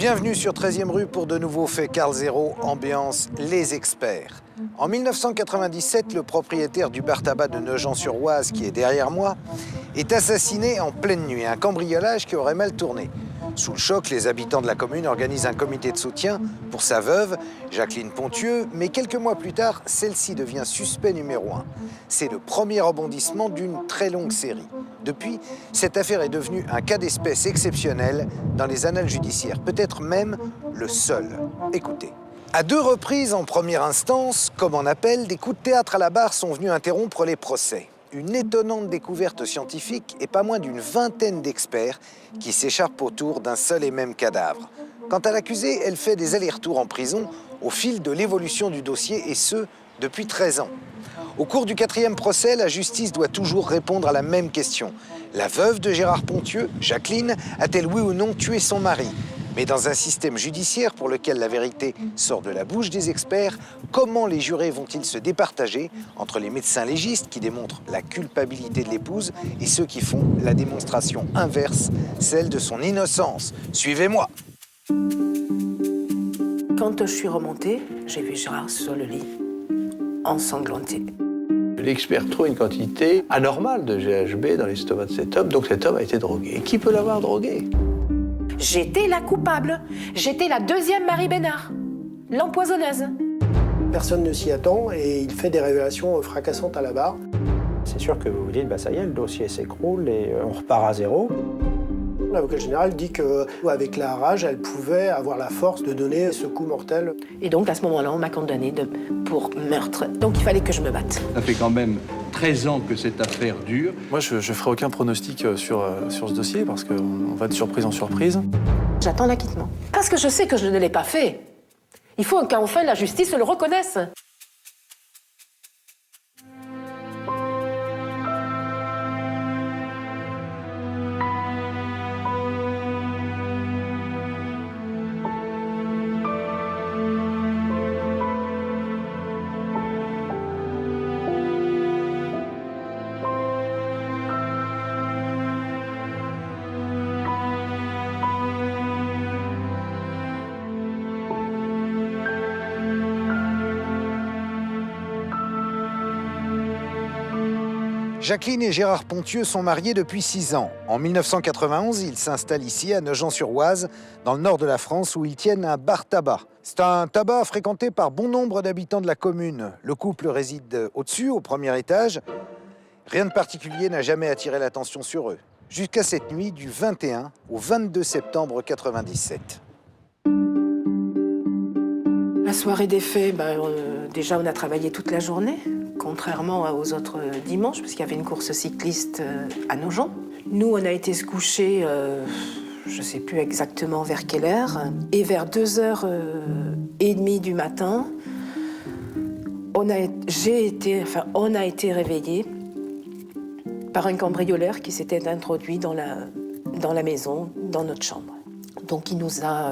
Bienvenue sur 13e rue pour de nouveaux faits Carl Zéro, ambiance Les Experts. En 1997, le propriétaire du bar tabac de Nogent-sur-Oise, qui est derrière moi, est assassiné en pleine nuit. Un cambriolage qui aurait mal tourné. Sous le choc, les habitants de la commune organisent un comité de soutien pour sa veuve, Jacqueline Pontieux, mais quelques mois plus tard, celle-ci devient suspect numéro 1. C'est le premier rebondissement d'une très longue série. Depuis, cette affaire est devenue un cas d'espèce exceptionnel dans les annales judiciaires, peut-être même le seul. Écoutez. À 2 reprises en première instance, comme en appel, des coups de théâtre à la barre sont venus interrompre les procès. Une étonnante découverte scientifique et pas moins d'une vingtaine d'experts qui s'écharpent autour d'un seul et même cadavre. Quant à l'accusée, elle fait des allers-retours en prison au fil de l'évolution du dossier, et ce, depuis 13 ans. Au cours du 4e procès, la justice doit toujours répondre à la même question. La veuve de Gérard Pontieux, Jacqueline, a-t-elle oui ou non tué son mari ? Mais dans un système judiciaire pour lequel la vérité sort de la bouche des experts, comment les jurés vont-ils se départager entre les médecins légistes qui démontrent la culpabilité de l'épouse et ceux qui font la démonstration inverse, celle de son innocence? Suivez-moi. Quand je suis remontée, j'ai vu Gérard sur le lit, ensanglanté. L'expert trouve une quantité anormale de GHB dans l'estomac de cet homme, donc cet homme a été drogué. Et qui peut l'avoir drogué? J'étais la coupable. J'étais la deuxième Marie Bénard, l'empoisonneuse. Personne ne s'y attend et il fait des révélations fracassantes à la barre. C'est sûr que vous vous dites, ça y est, le dossier s'écroule et on repart à zéro. L'avocat général dit qu'avec la rage, elle pouvait avoir la force de donner ce coup mortel. Et donc, à ce moment-là, on m'a condamnée pour meurtre. Donc, il fallait que je me batte. Ça fait quand même 13 ans que cette affaire dure. Moi, je ne ferai aucun pronostic sur ce dossier parce qu'on va de surprise en surprise. J'attends l'acquittement. Parce que je sais que je ne l'ai pas fait. Il faut qu'enfin la justice le reconnaisse. Jacqueline et Gérard Pontieux sont mariés depuis 6 ans. En 1991, ils s'installent ici, à Nogent-sur-Oise, dans le nord de la France, où ils tiennent un bar tabac. C'est un tabac fréquenté par bon nombre d'habitants de la commune. Le couple réside au-dessus, au premier étage. Rien de particulier n'a jamais attiré l'attention sur eux. Jusqu'à cette nuit du 21 au 22 septembre 97. La soirée des faits, déjà, on a travaillé toute la journée. Contrairement aux autres dimanches, parce qu'il y avait une course cycliste à Nogent. Nous, on a été se coucher, je ne sais plus exactement vers quelle heure, et vers 2h30 du matin, on a été réveillés par un cambrioleur qui s'était introduit dans la maison, dans notre chambre. Donc il nous a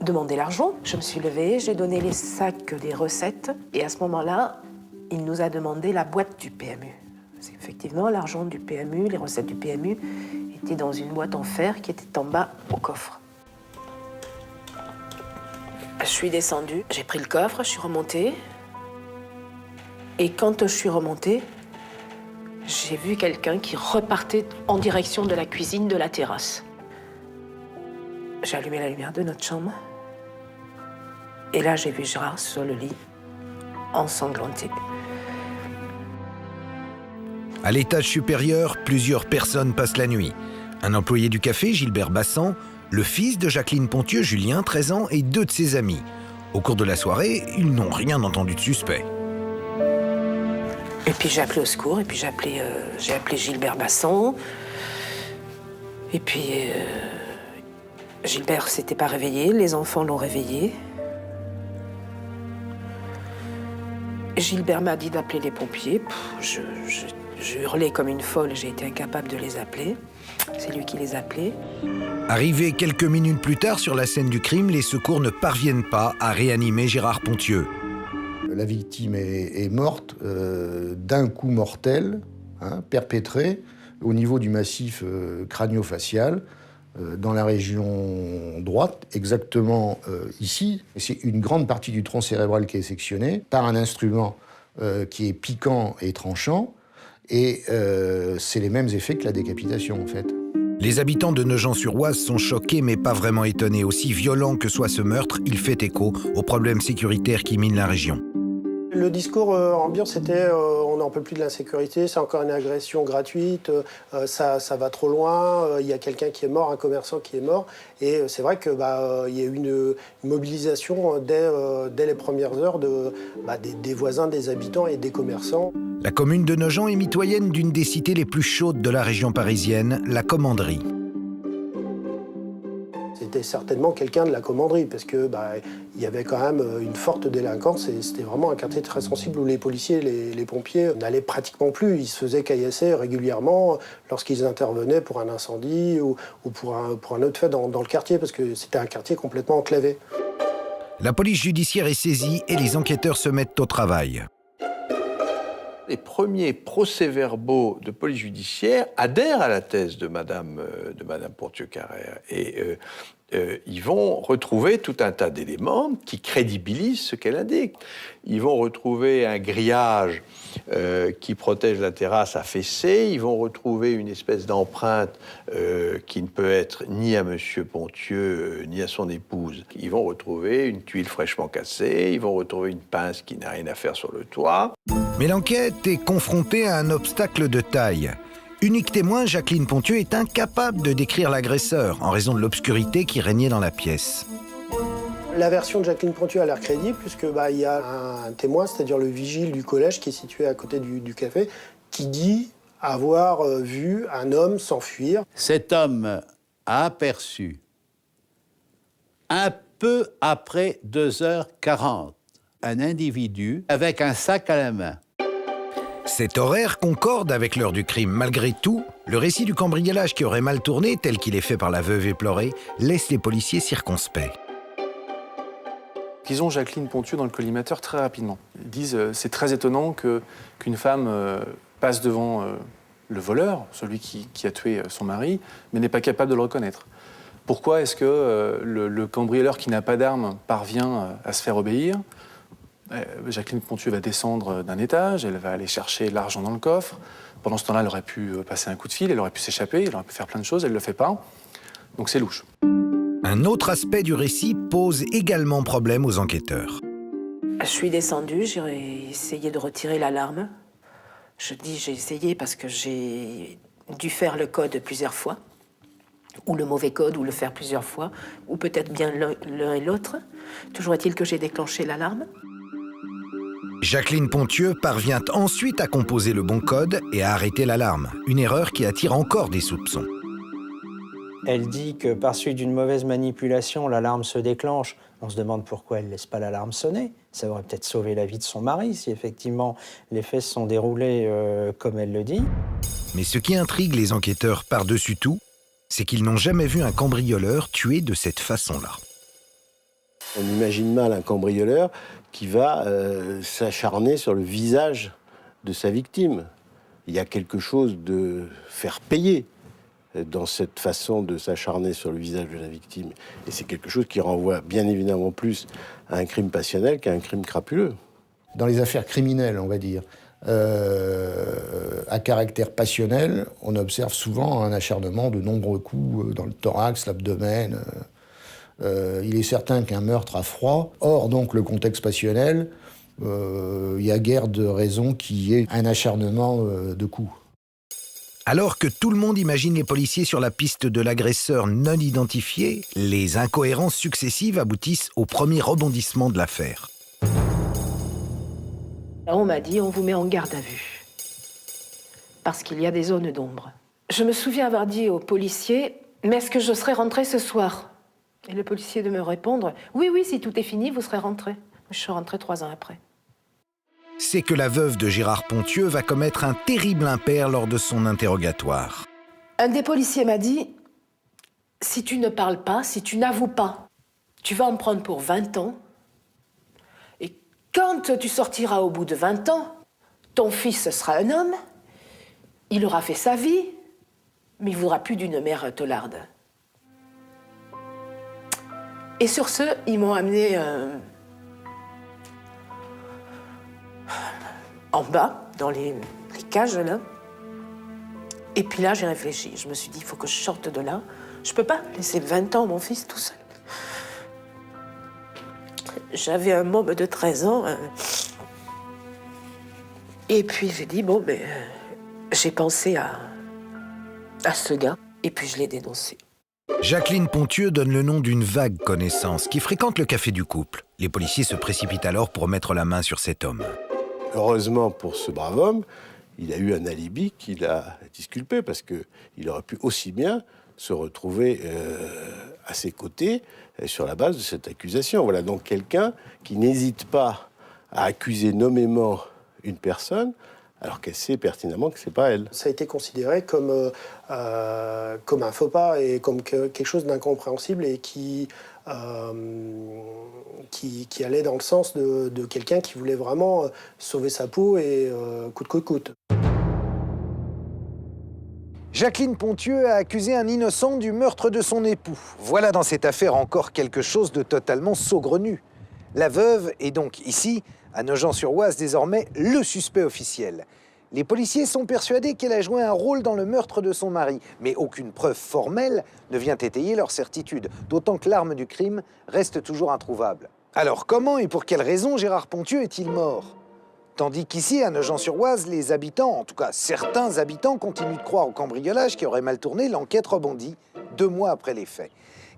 demandé l'argent. Je me suis levée, j'ai donné les sacs des recettes, et à ce moment-là, il nous a demandé la boîte du PMU. Parce qu'effectivement, l'argent du PMU, les recettes du PMU, étaient dans une boîte en fer qui était en bas au coffre. Je suis descendue, j'ai pris le coffre, je suis remontée. Et quand je suis remontée, j'ai vu quelqu'un qui repartait en direction de la cuisine de la terrasse. J'ai allumé la lumière de notre chambre. Et là, j'ai vu Gérard sur le lit, ensanglanté. À l'étage supérieur, plusieurs personnes passent la nuit. Un employé du café, Gilbert Bassan, le fils de Jacqueline Pontieux, Julien, 13 ans, et 2 de ses amis. Au cours de la soirée, ils n'ont rien entendu de suspect. Et puis j'ai appelé au secours, et puis j'ai appelé Gilbert Bassan. Et puis Gilbert s'était pas réveillé, les enfants l'ont réveillé. Gilbert m'a dit d'appeler les pompiers. Je hurlais comme une folle, j'ai été incapable de les appeler. C'est lui qui les appelait. Arrivés quelques minutes plus tard sur la scène du crime, les secours ne parviennent pas à réanimer Gérard Pontieux. La victime est morte d'un coup mortel, perpétré au niveau du massif crânio-facial, dans la région droite, exactement ici. C'est une grande partie du tronc cérébral qui est sectionnée par un instrument qui est piquant et tranchant, et c'est les mêmes effets que la décapitation, en fait. Les habitants de Nogent-sur-Oise sont choqués mais pas vraiment étonnés. Aussi violent que soit ce meurtre, il fait écho aux problèmes sécuritaires qui minent la région. Le discours ambiant, c'était on n'en peut plus de l'insécurité, c'est encore une agression gratuite, ça va trop loin, il y a quelqu'un qui est mort, un commerçant qui est mort. Et c'est vrai qu'il y a eu une mobilisation dès les premières heures des voisins, des habitants et des commerçants. La commune de Nogent est mitoyenne d'une des cités les plus chaudes de la région parisienne, la Commanderie. C'était certainement quelqu'un de la commanderie, parce que il y avait quand même une forte délinquance et c'était vraiment un quartier très sensible où les policiers, les pompiers n'allaient pratiquement plus. Ils se faisaient caillasser régulièrement lorsqu'ils intervenaient pour un incendie ou pour un autre fait dans le quartier, parce que c'était un quartier complètement enclavé. La police judiciaire est saisie et les enquêteurs se mettent au travail. Les premiers procès-verbaux de police judiciaire adhèrent à la thèse de Madame Pontieux-Carrère. Et ils vont retrouver tout un tas d'éléments qui crédibilisent ce qu'elle indique. Ils vont retrouver un grillage qui protège la terrasse affaissée. Ils vont retrouver une espèce d'empreinte qui ne peut être ni à Monsieur Pontieux ni à son épouse. Ils vont retrouver une tuile fraîchement cassée. Ils vont retrouver une pince qui n'a rien à faire sur le toit. Mais l'enquête est confrontée à un obstacle de taille. Unique témoin, Jacqueline Pontieux est incapable de décrire l'agresseur en raison de l'obscurité qui régnait dans la pièce. La version de Jacqueline Pontieux a l'air crédible puisque il y a un témoin, c'est-à-dire le vigile du collège qui est situé à côté du café, qui dit avoir vu un homme s'enfuir. Cet homme a aperçu, un peu après 2h40, un individu avec un sac à la main. Cet horaire concorde avec l'heure du crime. Malgré tout, le récit du cambriolage qui aurait mal tourné, tel qu'il est fait par la veuve éplorée, laisse les policiers circonspects. Ils ont Jacqueline Pontieux dans le collimateur très rapidement. Ils disent c'est très étonnant qu'une femme passe devant le voleur, celui qui a tué son mari, mais n'est pas capable de le reconnaître. Pourquoi est-ce que le cambrioleur qui n'a pas d'arme parvient à se faire obéir ? Jacqueline Pontieux va descendre d'un étage, elle va aller chercher l'argent dans le coffre. Pendant ce temps-là, elle aurait pu passer un coup de fil, elle aurait pu s'échapper, elle aurait pu faire plein de choses, elle ne le fait pas. Donc c'est louche. Un autre aspect du récit pose également problème aux enquêteurs. Je suis descendue, j'ai essayé de retirer l'alarme. Je dis j'ai essayé parce que j'ai dû faire le code plusieurs fois, ou le mauvais code, ou le faire plusieurs fois, ou peut-être bien l'un et l'autre. Toujours est-il que j'ai déclenché l'alarme. Jacqueline Pontieux parvient ensuite à composer le bon code et à arrêter l'alarme, une erreur qui attire encore des soupçons. Elle dit que par suite d'une mauvaise manipulation, l'alarme se déclenche. On se demande pourquoi elle ne laisse pas l'alarme sonner. Ça aurait peut-être sauvé la vie de son mari si effectivement les faits se sont déroulés comme elle le dit. Mais ce qui intrigue les enquêteurs par-dessus tout, c'est qu'ils n'ont jamais vu un cambrioleur tué de cette façon-là. On imagine mal un cambrioleur qui va s'acharner sur le visage de sa victime. Il y a quelque chose de faire payer dans cette façon de s'acharner sur le visage de la victime. Et c'est quelque chose qui renvoie bien évidemment plus à un crime passionnel qu'à un crime crapuleux. Dans les affaires criminelles, on va dire, à caractère passionnel, on observe souvent un acharnement de nombreux coups dans le thorax, l'abdomen. Il est certain qu'un meurtre a froid. Or, donc, le contexte passionnel, il y a guère de raison qu'il y ait un acharnement de coups. Alors que tout le monde imagine les policiers sur la piste de l'agresseur non identifié, les incohérences successives aboutissent au premier rebondissement de l'affaire. On m'a dit, on vous met en garde à vue, parce qu'il y a des zones d'ombre. Je me souviens avoir dit au policier, mais est-ce que je serai rentrée ce soir ? Et le policier de me répondre, oui, si tout est fini, vous serez rentrée. Je suis rentrée 3 ans après. C'est que la veuve de Gérard Pontieux va commettre un terrible impair lors de son interrogatoire. Un des policiers m'a dit, si tu ne parles pas, si tu n'avoues pas, tu vas en prendre pour 20 ans. Et quand tu sortiras au bout de 20 ans, ton fils sera un homme, il aura fait sa vie, mais il ne voudra plus d'une mère taularde. Et sur ce, ils m'ont amené en bas, dans les cages, là. Et puis là, j'ai réfléchi. Je me suis dit, il faut que je sorte de là. Je peux pas laisser 20 ans mon fils tout seul. J'avais un môme de 13 ans. Et puis j'ai dit, bon, ben, j'ai pensé à ce gars. Et puis je l'ai dénoncé. Jacqueline Pontieux donne le nom d'une vague connaissance qui fréquente le café du couple. Les policiers se précipitent alors pour mettre la main sur cet homme. Heureusement pour ce brave homme, il a eu un alibi qui l'a disculpé, parce qu'il aurait pu aussi bien se retrouver à ses côtés sur la base de cette accusation. Voilà donc quelqu'un qui n'hésite pas à accuser nommément une personne alors qu'elle sait pertinemment que c'est pas elle. Ça a été considéré comme un faux pas et comme quelque chose d'incompréhensible et qui allait dans le sens de quelqu'un qui voulait vraiment sauver sa peau et coûte que coûte. Jacqueline Pontieux a accusé un innocent du meurtre de son époux. Voilà dans cette affaire encore quelque chose de totalement saugrenu. La veuve est donc ici, à Nogent-sur-Oise, désormais le suspect officiel. Les policiers sont persuadés qu'elle a joué un rôle dans le meurtre de son mari, mais aucune preuve formelle ne vient étayer leur certitude, d'autant que l'arme du crime reste toujours introuvable. Alors comment et pour quelle raison Gérard Pontieux est-il mort ? Tandis qu'ici, à Nogent-sur-Oise, les habitants, en tout cas certains habitants, continuent de croire au cambriolage qui aurait mal tourné, l'enquête rebondit 2 mois après les faits.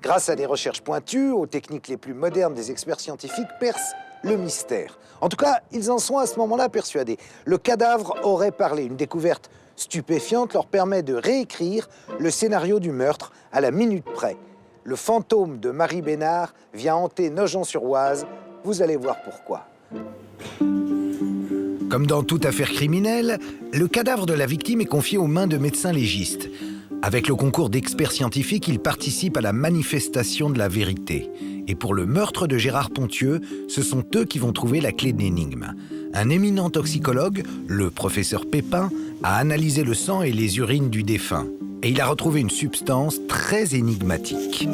Grâce à des recherches pointues, aux techniques les plus modernes des experts scientifiques, perce le mystère. En tout cas, ils en sont à ce moment-là persuadés. Le cadavre aurait parlé. Une découverte stupéfiante leur permet de réécrire le scénario du meurtre à la minute près. Le fantôme de Marie Bénard vient hanter Nogent-sur-Oise. Vous allez voir pourquoi. Comme dans toute affaire criminelle, le cadavre de la victime est confié aux mains de médecins légistes. Avec le concours d'experts scientifiques, ils participent à la manifestation de la vérité. Et pour le meurtre de Gérard Pontieux, ce sont eux qui vont trouver la clé de l'énigme. Un éminent toxicologue, le professeur Pépin, a analysé le sang et les urines du défunt. Et il a retrouvé une substance très énigmatique.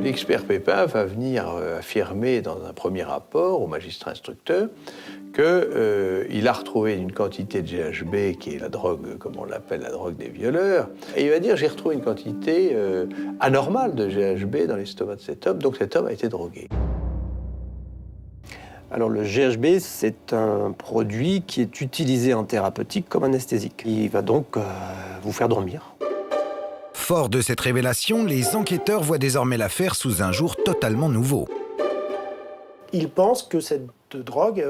L'expert Pépin va venir affirmer dans un premier rapport au magistrat instructeur qu'il a retrouvé une quantité de GHB, qui est la drogue, comme on l'appelle, la drogue des violeurs. Et il va dire, j'ai retrouvé une quantité anormale de GHB dans l'estomac de cet homme, donc cet homme a été drogué. Alors le GHB, c'est un produit qui est utilisé en thérapeutique comme anesthésique. Il va donc vous faire dormir. Fort de cette révélation, les enquêteurs voient désormais l'affaire sous un jour totalement nouveau. Ils pensent que cette drogue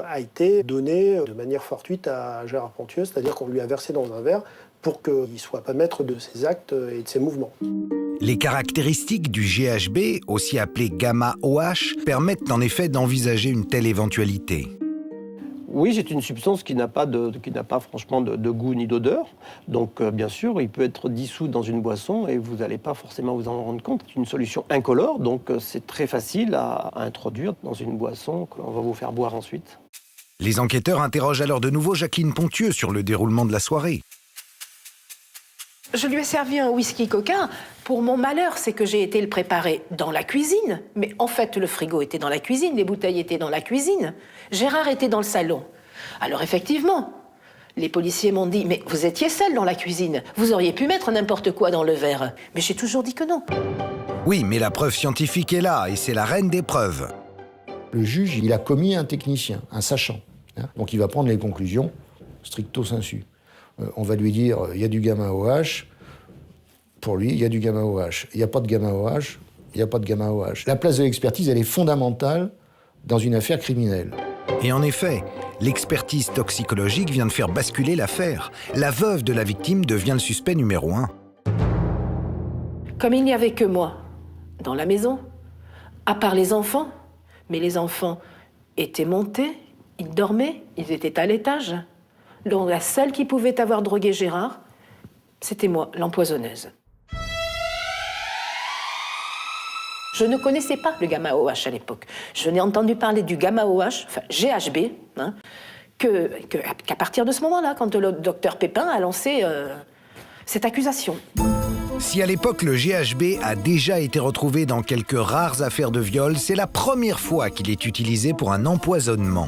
a été donnée de manière fortuite à Gérard Pontieux, c'est-à-dire qu'on lui a versé dans un verre pour qu'il ne soit pas maître de ses actes et de ses mouvements. Les caractéristiques du GHB, aussi appelé gamma-OH, permettent en effet d'envisager une telle éventualité. Oui, c'est une substance qui n'a pas franchement de goût ni d'odeur. Donc, bien sûr, il peut être dissous dans une boisson et vous n'allez pas forcément vous en rendre compte. C'est une solution incolore, donc c'est très facile à introduire dans une boisson que l'on va vous faire boire ensuite. Les enquêteurs interrogent alors de nouveau Jacqueline Pontieux sur le déroulement de la soirée. Je lui ai servi un whisky coca. Pour mon malheur, c'est que j'ai été le préparer dans la cuisine. Mais en fait, le frigo était dans la cuisine, les bouteilles étaient dans la cuisine. Gérard était dans le salon. Alors effectivement, les policiers m'ont dit « Mais vous étiez seul dans la cuisine. Vous auriez pu mettre n'importe quoi dans le verre. » Mais j'ai toujours dit que non. Oui, mais la preuve scientifique est là, et c'est la reine des preuves. Le juge, il a commis un technicien, un sachant. Donc il va prendre les conclusions stricto sensu. On va lui dire, il y a du gamma-OH. Pour lui, il y a du gamma-OH. Il n'y a pas de gamma-OH, il n'y a pas de gamma-OH. La place de l'expertise, elle est fondamentale dans une affaire criminelle. Et en effet, l'expertise toxicologique vient de faire basculer l'affaire. La veuve de la victime devient le suspect numéro 1. Comme il n'y avait que moi dans la maison, à part les enfants, mais les enfants étaient montés, ils dormaient, ils étaient à l'étage. Donc la seule qui pouvait avoir drogué Gérard, c'était moi, l'empoisonneuse. Je ne connaissais pas le gamma-OH à l'époque. Je n'ai entendu parler du gamma-OH, enfin GHB, qu'à partir de ce moment-là, quand le docteur Pépin a lancé cette accusation. Si à l'époque le GHB a déjà été retrouvé dans quelques rares affaires de viol, c'est la première fois qu'il est utilisé pour un empoisonnement.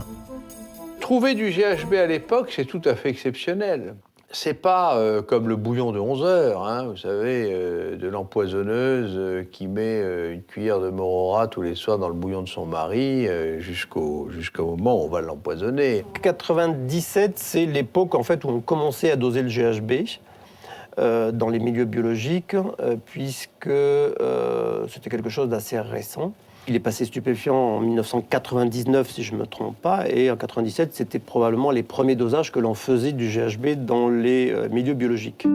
Trouver du GHB à l'époque, c'est tout à fait exceptionnel. C'est pas comme le bouillon de 11 heures, hein, vous savez, de l'empoisonneuse qui met une cuillère de morora tous les soirs dans le bouillon de son mari jusqu'au moment où on va l'empoisonner. 97, c'est l'époque en fait où on commençait à doser le GHB dans les milieux biologiques, puisque c'était quelque chose d'assez récent. Il est passé stupéfiant en 1999, si je ne me trompe pas, et en 97, c'était probablement les premiers dosages que l'on faisait du GHB dans les milieux biologiques.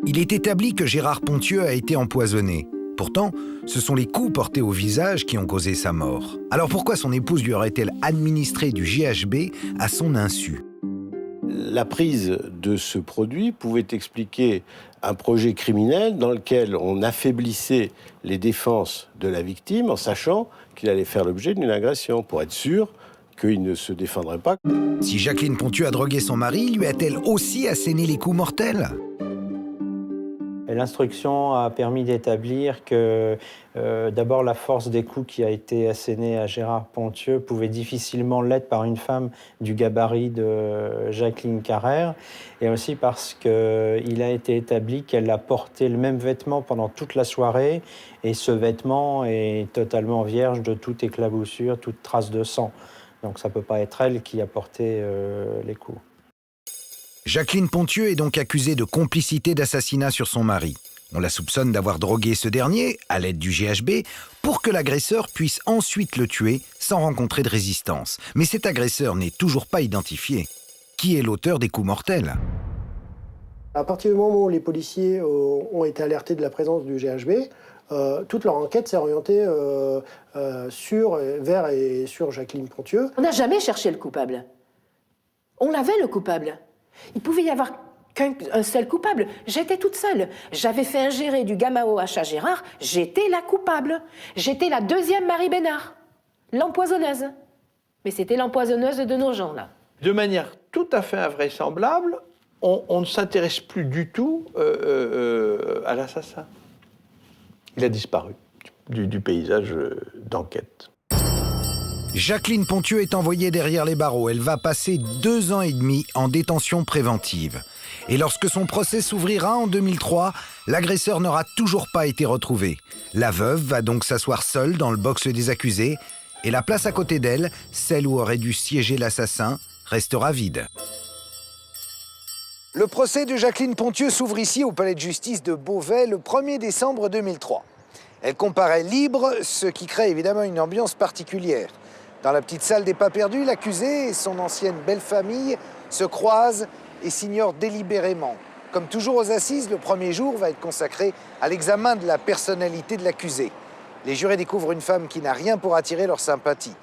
Il est établi que Gérard Ponthieu a été empoisonné. Pourtant, ce sont les coups portés au visage qui ont causé sa mort. Alors pourquoi son épouse lui aurait-elle administré du GHB à son insu ? La prise de ce produit pouvait expliquer un projet criminel dans lequel on affaiblissait les défenses de la victime en sachant qu'il allait faire l'objet d'une agression pour être sûr qu'il ne se défendrait pas. Si Jacqueline Ponthieu a drogué son mari, lui a-t-elle aussi asséné les coups mortels ? Et l'instruction a permis d'établir que d'abord la force des coups qui a été assénée à Gérard Ponthieu pouvait difficilement l'être par une femme du gabarit de Jacqueline Carrère, et aussi parce qu'il a été établi qu'elle a porté le même vêtement pendant toute la soirée, et ce vêtement est totalement vierge de toute éclaboussure, toute trace de sang. Donc ça ne peut pas être elle qui a porté les coups. Jacqueline Ponthieu est donc accusée de complicité d'assassinat sur son mari. On la soupçonne d'avoir drogué ce dernier, à l'aide du GHB, pour que l'agresseur puisse ensuite le tuer sans rencontrer de résistance. Mais cet agresseur n'est toujours pas identifié. Qui est l'auteur des coups mortels ? À partir du moment où les policiers ont été alertés de la présence du GHB, toute leur enquête s'est orientée sur Jacqueline Ponthieu. On n'a jamais cherché le coupable. On l'avait, le coupable. Il pouvait y avoir qu'un seul coupable. J'étais toute seule. J'avais fait ingérer du gamma-OH à Gérard. J'étais la coupable. J'étais la deuxième Marie Bénard, l'empoisonneuse. Mais c'était l'empoisonneuse de nos gens, là. De manière tout à fait invraisemblable, on ne s'intéresse plus du tout à l'assassin. Il a disparu du paysage d'enquête. Jacqueline Ponthieu est envoyée derrière les barreaux. Elle va passer 2 ans et demi en détention préventive. Et lorsque son procès s'ouvrira en 2003, l'agresseur n'aura toujours pas été retrouvé. La veuve va donc s'asseoir seule dans le box des accusés et la place à côté d'elle, celle où aurait dû siéger l'assassin, restera vide. Le procès de Jacqueline Ponthieu s'ouvre ici au palais de justice de Beauvais le 1er décembre 2003. Elle comparaît libre, ce qui crée évidemment une ambiance particulière. Dans la petite salle des pas perdus, l'accusé et son ancienne belle-famille se croisent et s'ignorent délibérément. Comme toujours aux assises, le premier jour va être consacré à l'examen de la personnalité de l'accusé. Les jurés découvrent une femme qui n'a rien pour attirer leur sympathie.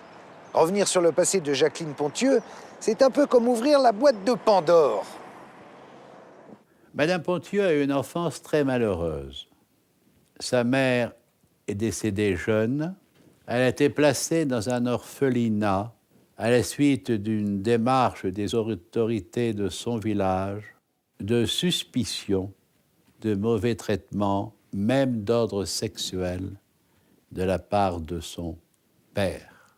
Revenir sur le passé de Jacqueline Ponthieu, c'est un peu comme ouvrir la boîte de Pandore. Madame Ponthieu a eu une enfance très malheureuse. Sa mère est décédée jeune. Elle a été placée dans un orphelinat à la suite d'une démarche des autorités de son village, de suspicion de mauvais traitements, même d'ordre sexuel, de la part de son père.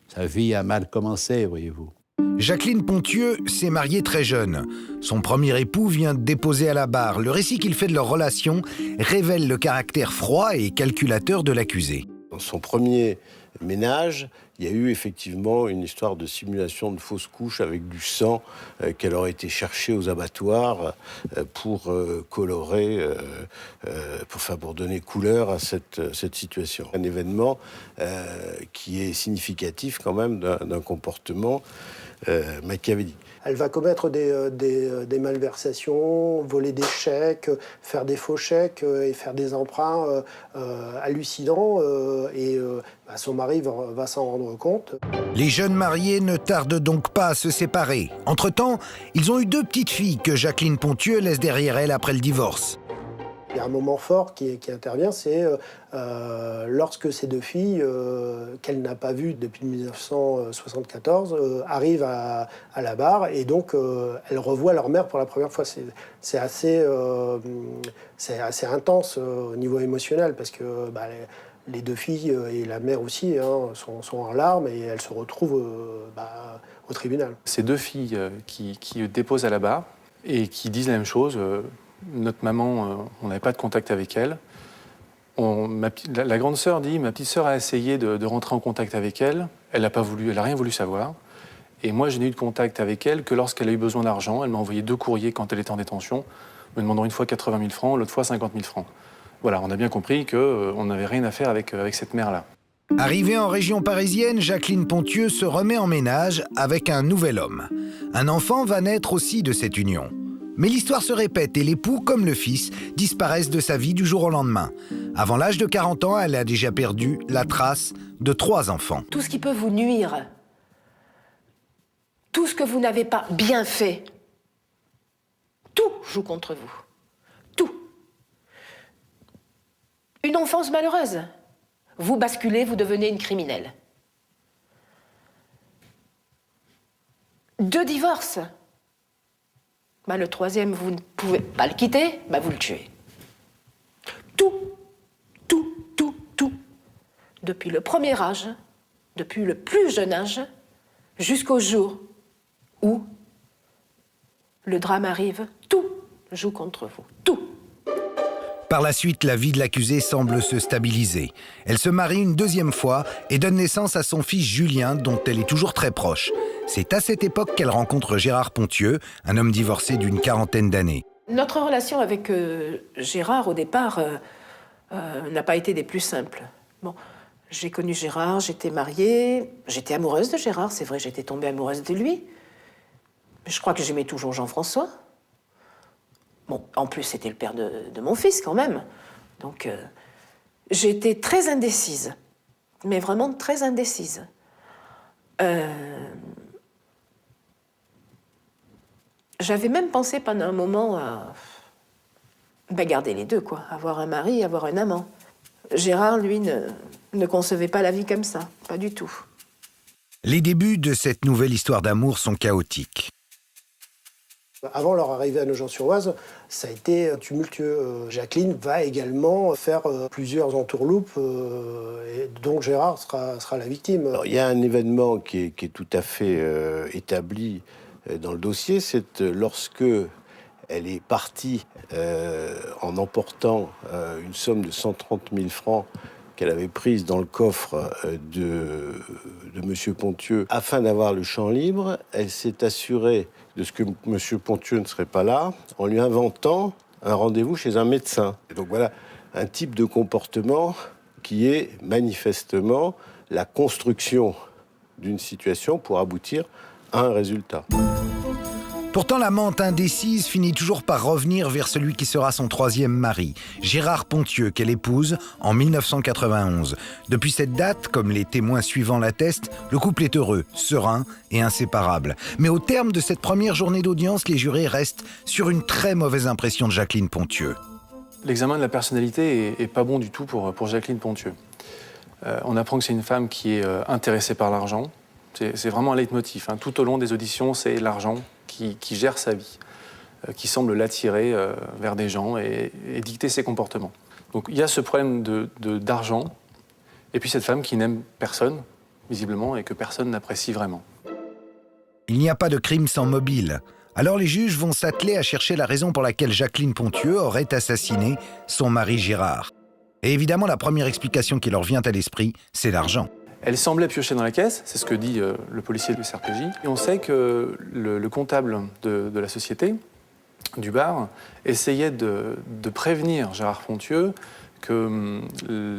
Sa vie a mal commencé, voyez-vous. Jacqueline Ponthieu s'est mariée très jeune. Son premier époux vient de déposer à la barre. Le récit qu'il fait de leur relation révèle le caractère froid et calculateur de l'accusé. Dans son premier ménage, il y a eu effectivement une histoire de simulation de fausse couche avec du sang qu'elle aurait été chercher aux abattoirs pour colorer, pour donner couleur à cette situation. Un événement qui est significatif quand même d'un comportement machiavélique. Elle va commettre des malversations, voler des chèques, faire des faux chèques et faire des emprunts hallucinants. Son mari va s'en rendre compte. Les jeunes mariés ne tardent donc pas à se séparer. Entre-temps, ils ont eu 2 petites filles que Jacqueline Ponthieu laisse derrière elle après le divorce. Il y a un moment fort qui intervient, c'est lorsque ces deux filles, qu'elle n'a pas vues depuis 1974, arrivent à la barre et donc elles revoient leur mère pour la première fois. C'est assez intense au niveau émotionnel parce que les deux filles et la mère aussi sont en larmes et elles se retrouvent au tribunal. Ces deux filles qui déposent à la barre et qui disent la même chose. Notre maman, on n'avait pas de contact avec elle. La grande sœur dit, ma petite sœur a essayé de rentrer en contact avec elle. Elle n'a rien voulu savoir. Et moi, je n'ai eu de contact avec elle que lorsqu'elle a eu besoin d'argent. Elle m'a envoyé 2 courriers quand elle était en détention, me demandant une fois 80 000 francs, l'autre fois 50 000 francs. Voilà, on a bien compris qu'on n'avait rien à faire avec cette mère-là. Arrivée en région parisienne, Jacqueline Ponthieu se remet en ménage avec un nouvel homme. Un enfant va naître aussi de cette union. Mais l'histoire se répète et l'époux, comme le fils, disparaissent de sa vie du jour au lendemain. Avant l'âge de 40 ans, elle a déjà perdu la trace de 3 enfants. Tout ce qui peut vous nuire, tout ce que vous n'avez pas bien fait, tout joue contre vous. Tout. Une enfance malheureuse. Vous basculez, vous devenez une criminelle. 2 divorces. Le 3e, vous ne pouvez pas le quitter, vous le tuez. Tout. Depuis le premier âge, depuis le plus jeune âge, jusqu'au jour où le drame arrive, tout joue contre vous. Tout. Par la suite, la vie de l'accusée semble se stabiliser. Elle se marie une 2e fois et donne naissance à son fils Julien, dont elle est toujours très proche. C'est à cette époque qu'elle rencontre Gérard Ponthieu, un homme divorcé d'une 40aine d'années. Notre relation avec Gérard, au départ, n'a pas été des plus simples. J'ai connu Gérard, j'étais mariée, j'étais amoureuse de Gérard, c'est vrai, j'étais tombée amoureuse de lui. Je crois que j'aimais toujours Jean-François. En plus, c'était le père de mon fils, quand même. Donc, j'étais très indécise, mais vraiment très indécise. J'avais même pensé pendant un moment à garder les deux, quoi. Avoir un mari, avoir un amant. Gérard, lui, ne concevait pas la vie comme ça, pas du tout. Les débuts de cette nouvelle histoire d'amour sont chaotiques. Avant leur arrivée à Nogent-sur-Oise, ça a été tumultueux. Jacqueline va également faire plusieurs entourloupes, et donc Gérard sera la victime. Alors, il y a un événement qui est tout à fait établi dans le dossier, c'est lorsque elle est partie en emportant une somme de 130 000 francs qu'elle avait prise dans le coffre de M. Ponthieu afin d'avoir le champ libre. Elle s'est assurée de ce que M. Ponthieu ne serait pas là en lui inventant un rendez-vous chez un médecin. Et donc voilà un type de comportement qui est manifestement la construction d'une situation pour aboutir à un résultat. Pourtant, l'amante indécise finit toujours par revenir vers celui qui sera son 3e mari, Gérard Ponthieu, qu'elle épouse en 1991. Depuis cette date, comme les témoins suivants l'attestent, le couple est heureux, serein et inséparable. Mais au terme de cette première journée d'audience, les jurés restent sur une très mauvaise impression de Jacqueline Ponthieu. L'examen de la personnalité est pas bon du tout pour Jacqueline Ponthieu. On apprend que c'est une femme qui est intéressée par l'argent. C'est vraiment un leitmotiv. Tout au long des auditions, c'est l'argent qui gère sa vie, qui semble l'attirer vers des gens et dicter ses comportements. Donc il y a ce problème d'argent, et puis cette femme qui n'aime personne, visiblement, et que personne n'apprécie vraiment. Il n'y a pas de crime sans mobile. Alors les juges vont s'atteler à chercher la raison pour laquelle Jacqueline Ponthieu aurait assassiné son mari Gérard. Et évidemment, la première explication qui leur vient à l'esprit, c'est l'argent. Elle semblait piocher dans la caisse, c'est ce que dit le policier du CRPJ. Et on sait que le comptable de la société, du bar, essayait de prévenir Gérard Ponthieu que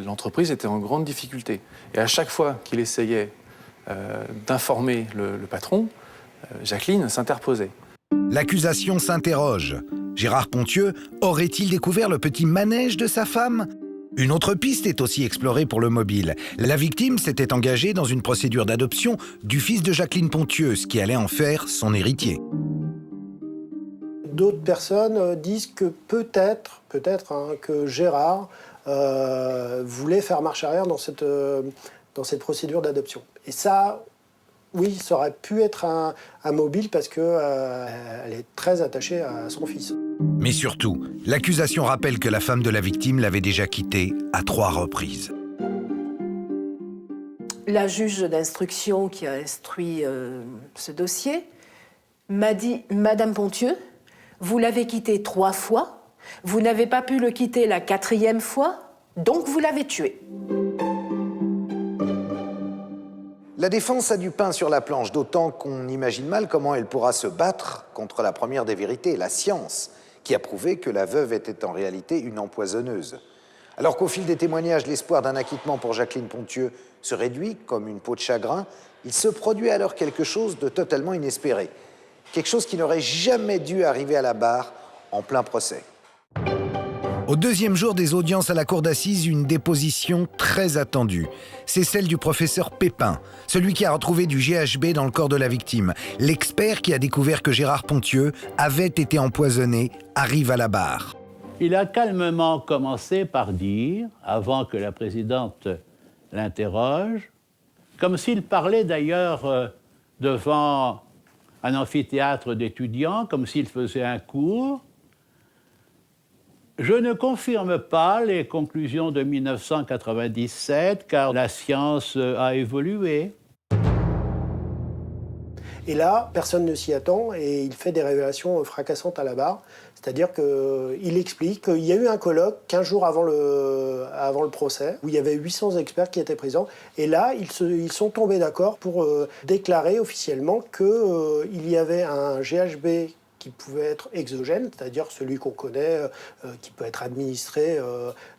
l'entreprise était en grande difficulté. Et à chaque fois qu'il essayait d'informer le patron, Jacqueline s'interposait. L'accusation s'interroge. Gérard Ponthieu aurait-il découvert le petit manège de sa femme ? Une autre piste est aussi explorée pour le mobile. La victime s'était engagée dans une procédure d'adoption du fils de Jacqueline Ponthieu, ce qui allait en faire son héritier. d'autres personnes disent que peut-être que Gérard voulait faire marche arrière dans cette procédure d'adoption. Et ça, oui, ça aurait pu être un mobile parce qu'elle est très attachée à son fils. Mais surtout, l'accusation rappelle que la femme de la victime l'avait déjà quitté à 3 reprises. La juge d'instruction qui a instruit ce dossier m'a dit « Madame Pontieux, vous l'avez quitté 3 fois, vous n'avez pas pu le quitter la 4e fois, donc vous l'avez tué. » La défense a du pain sur la planche, d'autant qu'on imagine mal comment elle pourra se battre contre la première des vérités, la science, qui a prouvé que la veuve était en réalité une empoisonneuse. Alors qu'au fil des témoignages, l'espoir d'un acquittement pour Jacqueline Pontieux se réduit comme une peau de chagrin, il se produit alors quelque chose de totalement inespéré. Quelque chose qui n'aurait jamais dû arriver à la barre en plein procès. Au 2e jour des audiences à la cour d'assises, une déposition très attendue. C'est celle du professeur Pépin, celui qui a retrouvé du GHB dans le corps de la victime. L'expert qui a découvert que Gérard Pontieux avait été empoisonné arrive à la barre. Il a calmement commencé par dire, avant que la présidente l'interroge, comme s'il parlait d'ailleurs devant un amphithéâtre d'étudiants, comme s'il faisait un cours. Je ne confirme pas les conclusions de 1997, car la science a évolué. Et là, personne ne s'y attend et il fait des révélations fracassantes à la barre. C'est-à-dire qu'il explique qu'il y a eu un colloque 15 jours avant le procès, où il y avait 800 experts qui étaient présents. Et là, ils sont tombés d'accord pour déclarer officiellement qu'il y avait un GHB qui pouvait être exogène, c'est-à-dire celui qu'on connaît, qui peut être administré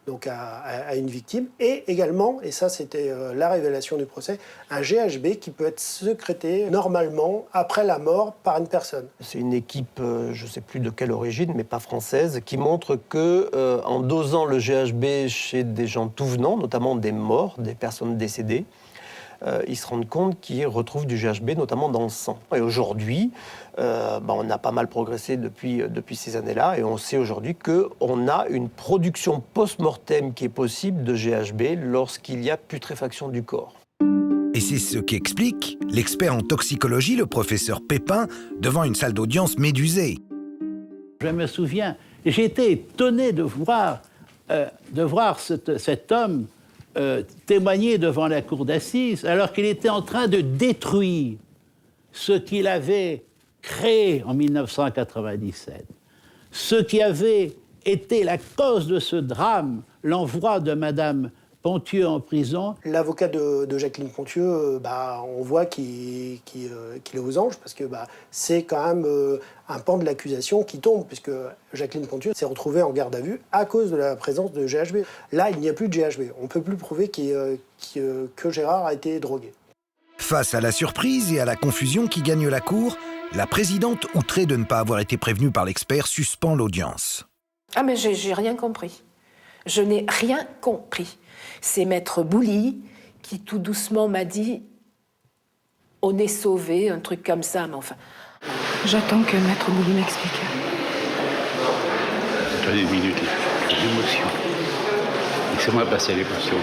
donc à une victime, et également, et ça c'était la révélation du procès, un GHB qui peut être sécrété normalement après la mort par une personne. C'est une équipe, je ne sais plus de quelle origine, mais pas française, qui montre que en dosant le GHB chez des gens tout venant, notamment des morts, des personnes décédées, ils se rendent compte qu'ils retrouvent du GHB, notamment dans le sang. Et aujourd'hui, on a pas mal progressé depuis ces années-là, et on sait aujourd'hui qu'on a une production post-mortem qui est possible de GHB lorsqu'il y a putréfaction du corps. Et c'est ce qu'explique l'expert en toxicologie, le professeur Pépin, devant une salle d'audience médusée. Je me souviens, j'ai été étonné de voir cet homme témoigner devant la cour d'assises, alors qu'il était en train de détruire ce qu'il avait créé en 1997, ce qui avait été la cause de ce drame, l'envoi de Madame Pontieux en prison. L'avocat de Jacqueline Pontieux, on voit qu'il est aux anges, parce que c'est quand même un pan de l'accusation qui tombe, puisque Jacqueline Pontieux s'est retrouvée en garde à vue à cause de la présence de GHB. Là, il n'y a plus de GHB. On ne peut plus prouver que Gérard a été drogué. Face à la surprise et à la confusion qui gagne la cour, la présidente, outrée de ne pas avoir été prévenue par l'expert, suspend l'audience. Ah mais j'ai rien compris. Je n'ai rien compris. C'est Maître Bouly qui tout doucement m'a dit « on est sauvé », un truc comme ça, mais enfin... J'attends que Maître Bouly m'explique. Attendez une minute, l'émotion. Laissez-moi passer l'émotion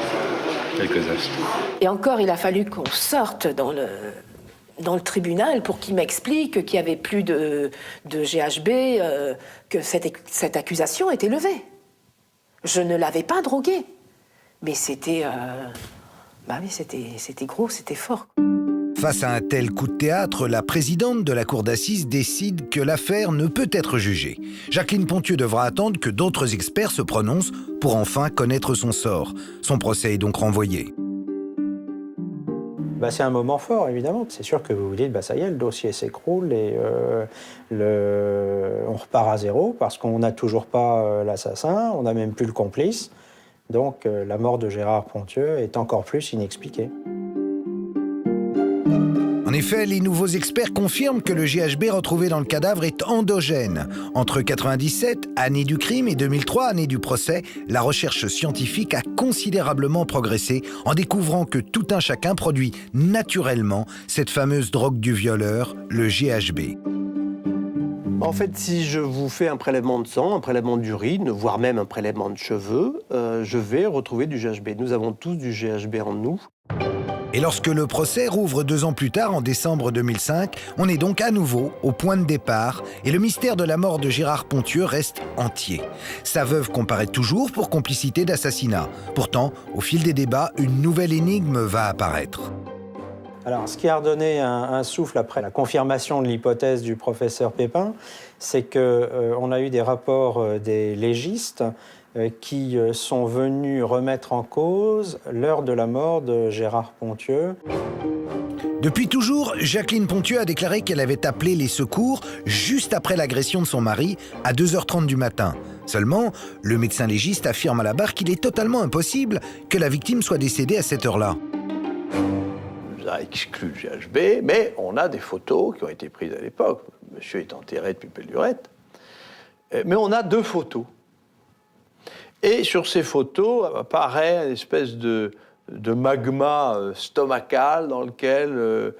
quelques instants. Et encore, il a fallu qu'on sorte dans le tribunal pour qu'il m'explique qu'il n'y avait plus de GHB, que cette accusation était levée. Je ne l'avais pas drogué. Mais c'était gros, c'était fort. Face à un tel coup de théâtre, la présidente de la cour d'assises décide que l'affaire ne peut être jugée. Jacqueline Pontieux devra attendre que d'autres experts se prononcent pour enfin connaître son sort. Son procès est donc renvoyé. C'est un moment fort, évidemment. C'est sûr que vous vous dites, ça y est, le dossier s'écroule et on repart à zéro parce qu'on n'a toujours pas l'assassin, on n'a même plus le complice. Donc la mort de Gérard Pontieux est encore plus inexpliquée. En effet, les nouveaux experts confirment que le GHB retrouvé dans le cadavre est endogène. Entre 1997, année du crime, et 2003, année du procès, la recherche scientifique a considérablement progressé en découvrant que tout un chacun produit naturellement cette fameuse drogue du violeur, le GHB. En fait, si je vous fais un prélèvement de sang, un prélèvement d'urine, voire même un prélèvement de cheveux, je vais retrouver du GHB. Nous avons tous du GHB en nous. Et lorsque le procès rouvre 2 ans plus tard, en décembre 2005, on est donc à nouveau au point de départ et le mystère de la mort de Gérard Ponthieu reste entier. Sa veuve comparaît toujours pour complicité d'assassinat. Pourtant, au fil des débats, une nouvelle énigme va apparaître. Alors, ce qui a redonné un souffle après la confirmation de l'hypothèse du professeur Pépin, c'est qu'on a eu des rapports des légistes qui sont venus remettre en cause l'heure de la mort de Gérard Ponthieu. Depuis toujours, Jacqueline Ponthieu a déclaré qu'elle avait appelé les secours juste après l'agression de son mari à 2h30 du matin. Seulement, le médecin légiste affirme à la barre qu'il est totalement impossible que la victime soit décédée à cette heure-là. On a exclu le GHB, mais on a des photos qui ont été prises à l'époque. Monsieur est enterré depuis belle lurette. Mais on a 2 photos. Et sur ces photos apparaît une espèce de magma stomacal dans lequel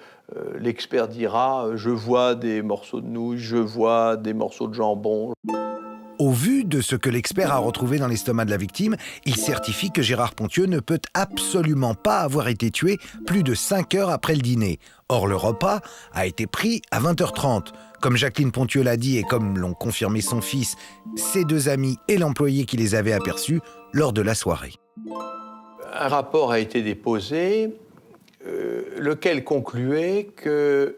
l'expert dira « je vois des morceaux de nouilles, je vois des morceaux de jambon ». Au vu de ce que l'expert a retrouvé dans l'estomac de la victime, il certifie que Gérard Ponthieu ne peut absolument pas avoir été tué plus de 5 heures après le dîner. Or, le repas a été pris à 20h30. Comme Jacqueline Ponthieu l'a dit et comme l'ont confirmé son fils, ses 2 amis et l'employé qui les avaient aperçus lors de la soirée. Un rapport a été déposé, lequel concluait que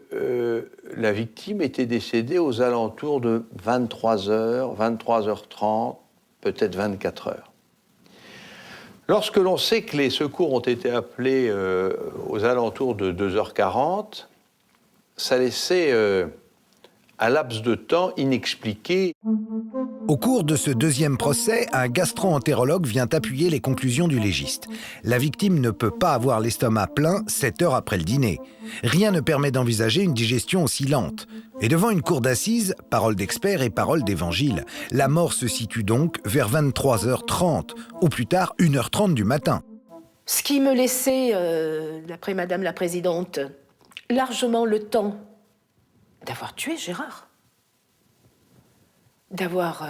la victime était décédée aux alentours de 23h, 23h30, peut-être 24h. Lorsque l'on sait que les secours ont été appelés aux alentours de 2h40, ça laissait un laps de temps inexpliqué. Au cours de ce 2e procès, un gastro-entérologue vient appuyer les conclusions du légiste. La victime ne peut pas avoir l'estomac plein 7 heures après le dîner. Rien ne permet d'envisager une digestion aussi lente. Et devant une cour d'assises, parole d'expert et parole d'évangile, la mort se situe donc vers 23h30, ou plus tard 1h30 du matin. Ce qui me laissait, d'après Madame la Présidente, largement le temps d'avoir tué Gérard. D'avoir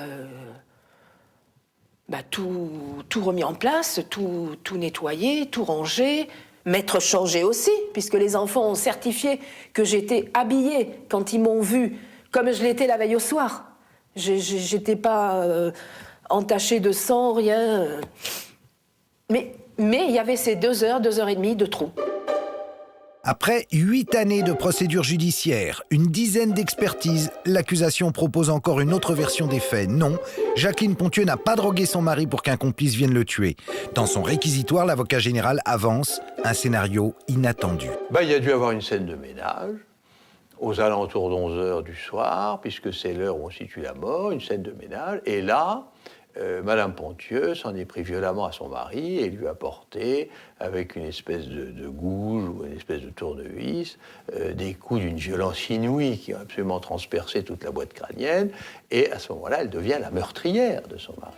tout remis en place, tout nettoyé, tout rangé, m'être changé aussi, puisque les enfants ont certifié que j'étais habillée quand ils m'ont vue, comme je l'étais la veille au soir. J'étais pas entachée de sang, rien. Mais il y avait ces 2 heures, 2h30 de trou. Après 8 années de procédure judiciaire, une dizaine d'expertises, l'accusation propose encore une autre version des faits. Non, Jacqueline Ponthieu n'a pas drogué son mari pour qu'un complice vienne le tuer. Dans son réquisitoire, l'avocat général avance un scénario inattendu. Il y a dû avoir une scène de ménage aux alentours d'11h du soir, puisque c'est l'heure où on situe la mort, une scène de ménage. Et là, Madame Ponthieu s'en est pris violemment à son mari et lui a porté, avec une espèce de gouge ou une espèce de tournevis, des coups d'une violence inouïe qui ont absolument transpercé toute la boîte crânienne. Et à ce moment-là, elle devient la meurtrière de son mari.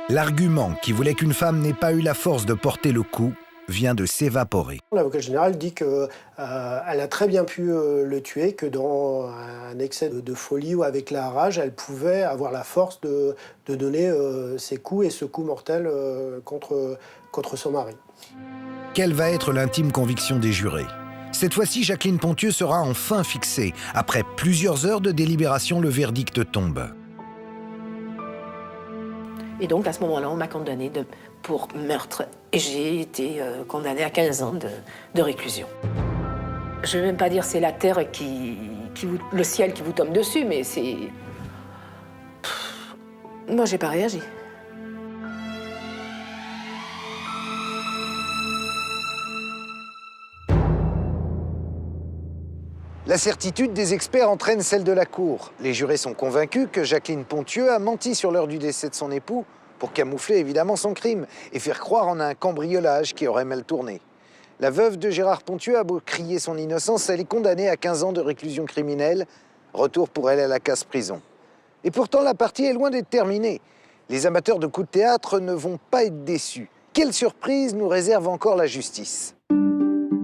L'argument qui voulait qu'une femme n'ait pas eu la force de porter le coup vient de s'évaporer. L'avocat général dit qu'elle a très bien pu le tuer, que dans un excès de folie ou avec la rage, elle pouvait avoir la force de donner ses coups et ce coup mortel contre son mari. Quelle va être l'intime conviction des jurés ? Cette fois-ci, Jacqueline Ponthieu sera enfin fixée. Après plusieurs heures de délibération, le verdict tombe. Et donc, à ce moment-là, on m'a condamnée pour meurtre. Et j'ai été condamnée à 15 ans de réclusion. Je ne vais même pas dire c'est la terre le ciel qui vous tombe dessus, mais c'est... Moi, j'ai pas réagi. La certitude des experts entraîne celle de la cour. Les jurés sont convaincus que Jacqueline Ponthieu a menti sur l'heure du décès de son époux pour camoufler évidemment son crime et faire croire en un cambriolage qui aurait mal tourné. La veuve de Gérard Ponthieu a beau crier son innocence, elle est condamnée à 15 ans de réclusion criminelle. Retour pour elle à la casse-prison. Et pourtant, la partie est loin d'être terminée. Les amateurs de coups de théâtre ne vont pas être déçus. Quelle surprise nous réserve encore la justice ?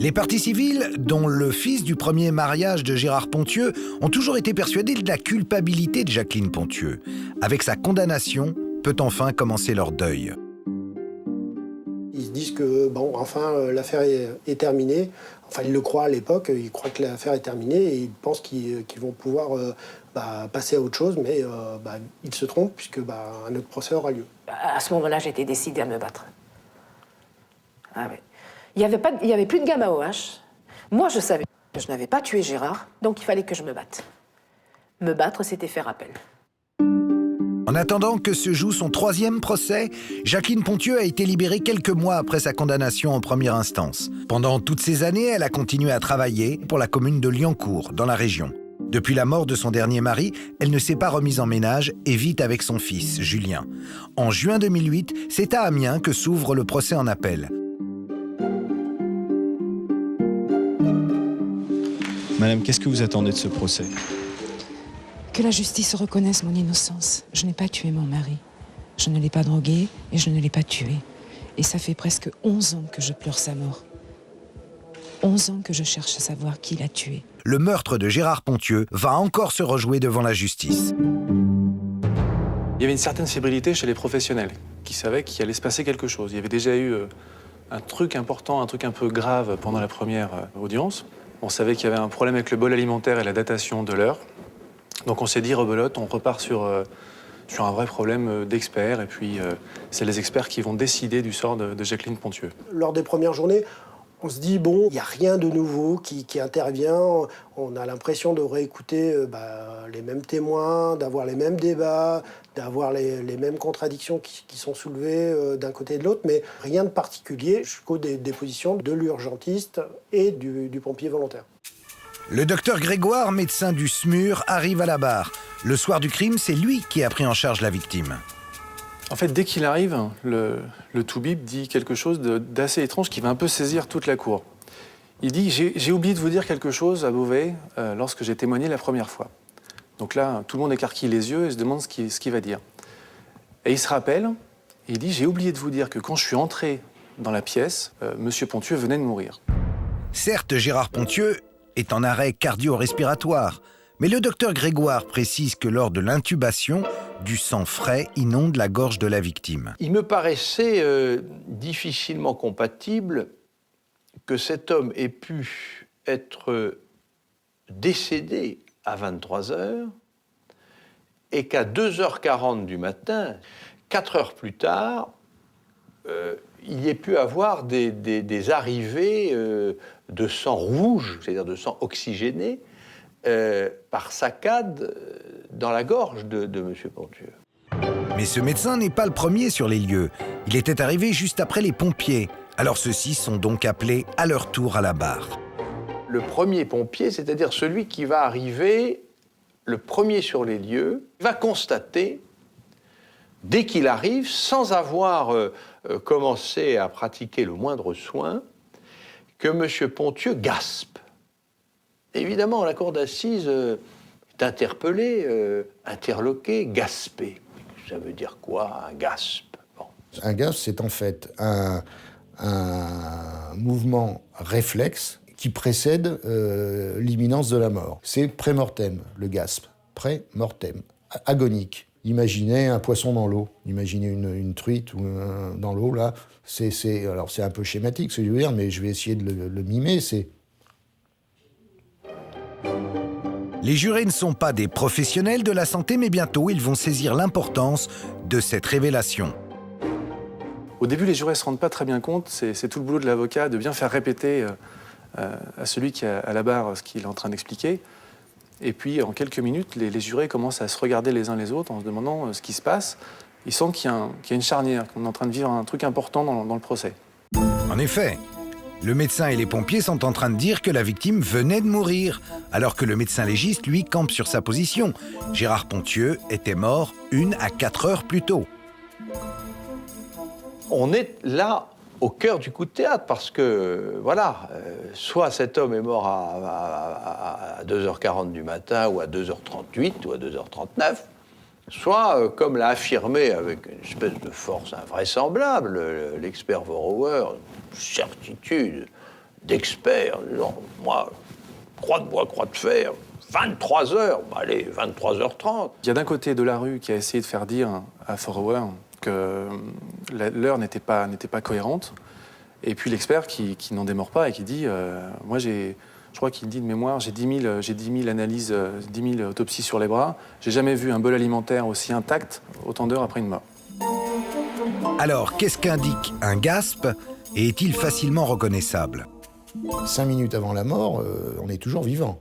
Les parties civiles, dont le fils du premier mariage de Gérard Ponthieu, ont toujours été persuadés de la culpabilité de Jacqueline Ponthieu. Avec sa condamnation, peut enfin commencer leur deuil. Ils se disent que, bon, enfin, l'affaire est terminée. Enfin, ils le croient à l'époque, ils croient que l'affaire est terminée et ils pensent qu'ils vont pouvoir passer à autre chose, mais ils se trompent puisque un autre procès aura lieu. À ce moment-là, j'étais décidée à me battre. Ah ouais. Il n'y avait plus de gamme à OH. Moi, je savais que je n'avais pas tué Gérard, donc il fallait que je me batte. Me battre, c'était faire appel. En attendant que se joue son 3e procès, Jacqueline Ponthieu a été libérée quelques mois après sa condamnation en première instance. Pendant toutes ces années, elle a continué à travailler pour la commune de Liancourt, dans la région. Depuis la mort de son dernier mari, elle ne s'est pas remise en ménage et vit avec son fils, Julien. En juin 2008, c'est à Amiens que s'ouvre le procès en appel. Madame, qu'est-ce que vous attendez de ce procès? Que la justice reconnaisse mon innocence. Je n'ai pas tué mon mari. Je ne l'ai pas drogué et je ne l'ai pas tué. Et ça fait presque 11 ans que je pleure sa mort. 11 ans que je cherche à savoir qui l'a tué. Le meurtre de Gérard Ponthieu va encore se rejouer devant la justice. Il y avait une certaine fébrilité chez les professionnels qui savaient qu'il allait se passer quelque chose. Il y avait déjà eu un truc important, un truc un peu grave pendant la première audience. On savait qu'il y avait un problème avec le bol alimentaire et la datation de l'heure. Donc on s'est dit, rebelote, on repart sur un vrai problème d'experts. Et puis c'est les experts qui vont décider du sort de Jacqueline Ponthieu. Lors des premières journées, on se dit, bon, il n'y a rien de nouveau qui intervient. On a l'impression de réécouter les mêmes témoins, d'avoir les mêmes débats, d'avoir les mêmes contradictions qui sont soulevées d'un côté et de l'autre, mais rien de particulier jusqu'aux dépositions de l'urgentiste et du pompier volontaire. Le docteur Grégoire, médecin du SMUR, arrive à la barre. Le soir du crime, c'est lui qui a pris en charge la victime. En fait, dès qu'il arrive, le toubib dit quelque chose d'assez étrange qui va un peu saisir toute la cour. Il dit « J'ai oublié de vous dire quelque chose à Beauvais lorsque j'ai témoigné la première fois. » Donc là, tout le monde écarquille les yeux et se demande ce qu'il va dire. Et il se rappelle, et il dit « J'ai oublié de vous dire que quand je suis entré dans la pièce, Monsieur Ponthieu venait de mourir. » Certes, Gérard Ponthieu est en arrêt cardio-respiratoire, mais le docteur Grégoire précise que lors de l'intubation, du sang frais inonde la gorge de la victime. Il me paraissait difficilement compatible que cet homme ait pu être décédé à 23 heures et qu'à 2h40 du matin, 4 heures plus tard, il y ait pu avoir des arrivées de sang rouge, c'est-à-dire de sang oxygéné, par saccade dans la gorge de M. Ponthieu. Mais ce médecin n'est pas le premier sur les lieux. Il était arrivé juste après les pompiers. Alors ceux-ci sont donc appelés à leur tour à la barre. Le premier pompier, c'est-à-dire celui qui va arriver le premier sur les lieux, va constater, dès qu'il arrive, sans avoir commencé à pratiquer le moindre soin, que M. Ponthieu gaspe. Évidemment, la cour d'assises est interpellée, interloquée, gaspée. Ça veut dire quoi, un gaspe? Bon. Un gaspe, c'est en fait un mouvement réflexe qui précède l'imminence de la mort. C'est pré-mortem, le gaspe. Pré-mortem, agonique. Imaginez un poisson dans l'eau, imaginez une truite dans l'eau, là. Alors c'est un peu schématique, ce que je veux dire, mais je vais essayer de le mimer, c'est... Les jurés ne sont pas des professionnels de la santé, mais bientôt ils vont saisir l'importance de cette révélation. Au début, les jurés ne se rendent pas très bien compte, c'est tout le boulot de l'avocat de bien faire répéter à celui qui est à la barre ce qu'il est en train d'expliquer. Et puis, en quelques minutes, les jurés commencent à se regarder les uns les autres en se demandant ce qui se passe. Ils sentent qu'il y a une charnière, qu'on est en train de vivre un truc important dans le procès. En effet, le médecin et les pompiers sont en train de dire que la victime venait de mourir, alors que le médecin légiste, lui, campe sur sa position. Gérard Ponthieu était mort 1 à 4 heures plus tôt. On est là au cœur du coup de théâtre, parce que, voilà, soit cet homme est mort à 2h40 du matin, ou à 2h38, ou à 2h39, soit, comme l'a affirmé avec une espèce de force invraisemblable l'expert Vorauer, certitude d'experts. Non, moi, croix de bois, croix de fer, 23 heures, allez, 23h30. Il y a d'un côté Delarue qui a essayé de faire dire à Forouer que l'heure n'était pas cohérente, et puis l'expert qui n'en démord pas et qui dit moi je crois qu'il dit de mémoire, j'ai 10 000 analyses, 10 000 autopsies sur les bras, j'ai jamais vu un bol alimentaire aussi intact autant d'heures après une mort. Alors, qu'est-ce qu'indique un GASP et est-il facilement reconnaissable? 5 minutes avant la mort, on est toujours vivant.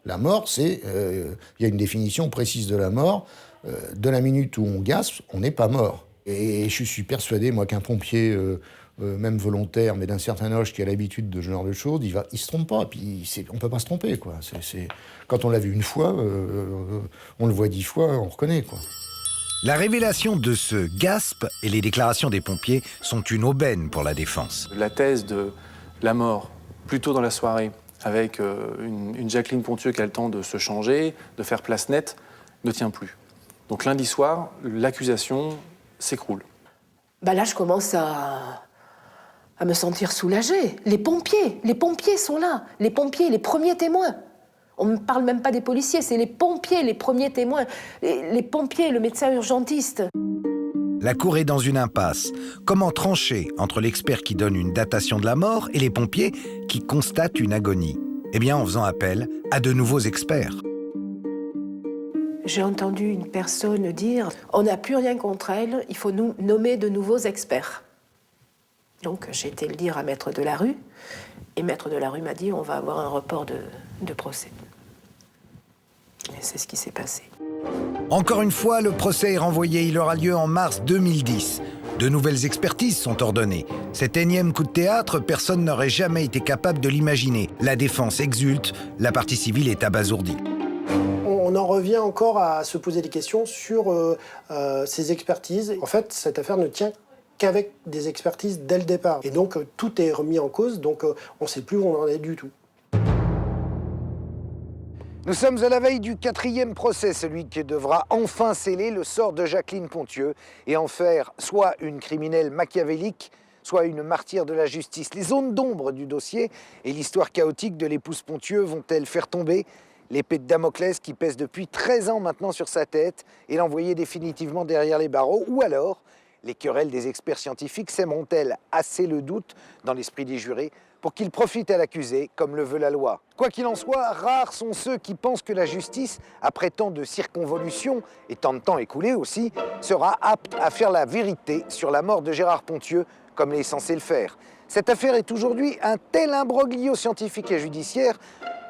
La mort, c'est... Il y a une définition précise de la mort. De la minute où on gaspe, on n'est pas mort. Et je suis persuadé, moi, qu'un pompier, même volontaire, mais d'un certain âge, qui a l'habitude de ce genre de choses, il se trompe pas. Puis on peut pas se tromper, quoi. Quand on l'a vu une fois, on le voit 10 fois, on reconnaît, quoi. La révélation de ce GASP et les déclarations des pompiers sont une aubaine pour la défense. La thèse de la mort, plus tôt dans la soirée, avec une Jacqueline Pontieux qui a le temps de se changer, de faire place nette, ne tient plus. Donc lundi soir, l'accusation s'écroule. Là, je commence à me sentir soulagée. Les pompiers sont là. Les pompiers, les premiers témoins. On ne parle même pas des policiers, c'est les pompiers, les premiers témoins. Les pompiers, le médecin urgentiste. La cour est dans une impasse. Comment trancher entre l'expert qui donne une datation de la mort et les pompiers qui constatent une agonie? Eh bien, en faisant appel à de nouveaux experts. J'ai entendu une personne dire « On n'a plus rien contre elle, il faut nous nommer de nouveaux experts ». Donc j'ai été le dire à Maître Delarue, et Maître Delarue m'a dit « On va avoir un report de procès ». Et c'est ce qui s'est passé. Encore une fois, le procès est renvoyé. Il aura lieu en mars 2010. De nouvelles expertises sont ordonnées. Cet énième coup de théâtre, personne n'aurait jamais été capable de l'imaginer. La défense exulte, la partie civile est abasourdie. On en revient encore à se poser des questions sur ces expertises. En fait, cette affaire ne tient qu'avec des expertises dès le départ. Et donc, tout est remis en cause, donc on ne sait plus où on en est du tout. Nous sommes à la veille du 4e procès, celui qui devra enfin sceller le sort de Jacqueline Pontieux et en faire soit une criminelle machiavélique, soit une martyre de la justice. Les zones d'ombre du dossier et l'histoire chaotique de l'épouse Pontieux vont-elles faire tomber l'épée de Damoclès qui pèse depuis 13 ans maintenant sur sa tête et l'envoyer définitivement derrière les barreaux? Ou alors, les querelles des experts scientifiques sèmeront-elles assez le doute dans l'esprit des jurés pour qu'ils profitent à l'accusé, comme le veut la loi? Quoi qu'il en soit, rares sont ceux qui pensent que la justice, après tant de circonvolutions et tant de temps écoulé aussi, sera apte à faire la vérité sur la mort de Gérard Pontieux, comme elle est censée le faire. Cette affaire est aujourd'hui un tel imbroglio scientifique et judiciaire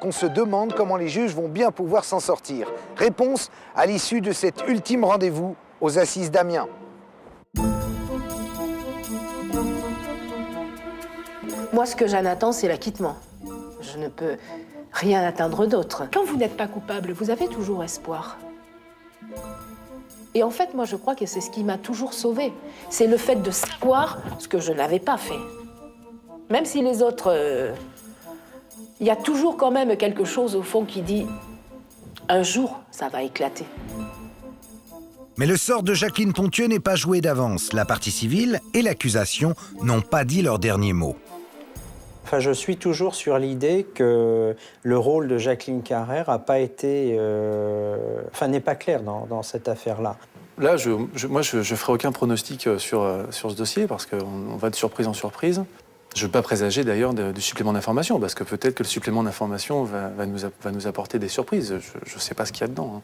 qu'on se demande comment les juges vont bien pouvoir s'en sortir. Réponse à l'issue de cet ultime rendez-vous aux Assises d'Amiens. Moi, ce que j'en attends, c'est l'acquittement. Je ne peux rien attendre d'autre. Quand vous n'êtes pas coupable, vous avez toujours espoir. Et en fait, moi, je crois que c'est ce qui m'a toujours sauvée. C'est le fait de savoir ce que je n'avais pas fait. Même si les autres... Il y a toujours quand même quelque chose au fond qui dit « un jour, ça va éclater ». Mais le sort de Jacqueline Pontieux n'est pas joué d'avance. La partie civile et l'accusation n'ont pas dit leur dernier mot. Enfin, je suis toujours sur l'idée que le rôle de Jacqueline Carrère n'a pas été... n'est pas clair dans cette affaire-là. Là, moi, je ne ferai aucun pronostic sur ce dossier parce qu'on va de surprise en surprise. Je ne veux pas présager d'ailleurs du supplément d'information parce que peut-être que le supplément d'information va nous apporter des surprises. Je ne sais pas ce qu'il y a dedans.